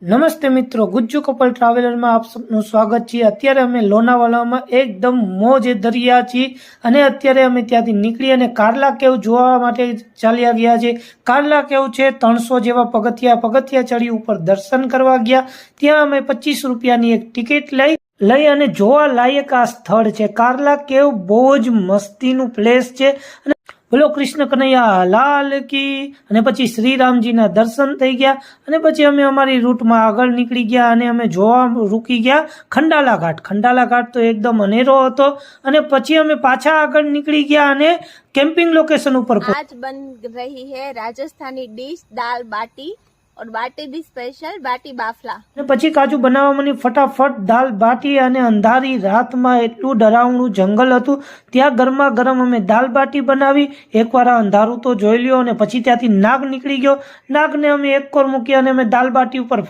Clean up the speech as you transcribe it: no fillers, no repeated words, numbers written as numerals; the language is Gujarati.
નમસ્તે મિત્રો, ગુજ્જુ કપલ ટ્રાવેલરમાં આપ સૌનું સ્વાગત છે। અત્યારે અમે લોનાવાલામાં એકદમ મોજે દરિયા છીએ અને અત્યારે અમે ત્યાંથી નીકળી અને કારલા કેવ જોવા માટે ચાલ્યા ગયા છે। કારલા કેવ છે 300 જેવા પગથિયા ચડી ઉપર દર્શન કરવા ગયા। ત્યાં અમે 25 રૂપિયાની એક ટિકિટ લઈ અને જોવા લાયક આ સ્થળ છે। કારલા કેવ બહુ જ મસ્તીનું પ્લેસ છે અને બોલો કૃષ્ણ કનૈયા લાલ કી। અને પછી શ્રીરામજીના દર્શન થઈ ગયા અને પછી અમે અમારી રૂટમાં આગળ નીકળી ગયા અને અમે જોવા રૂકી ગયા ખંડાલા ઘાટ। ખંડાલા ઘાટ તો એકદમ અનેરો હતો અને પછી અમે પાછા આગળ નીકળી ગયા અને કેમ્પિંગ લોકેશન ઉપર आज बन रही है राजस्थानी डिश दाल बाटी और बाटी भी स्पेशल बाटी बाफला। અને પછી કાજુ બનાવવા મની ફટાફટ દાલ બાટી અને અંધારી રાતમાં એટલું ડરાવણું જંગલ હતું ત્યાં ગરમા ગરમ અમે દાલ બાટી બનાવી। એકવાર આ અંધારું તો જોઈ લ્યો અને પછી ત્યાંથી નાગ નીકળી ગયો। નાગને અમે એક કોર મૂકી અને અમે દાલ બાટી ઉપર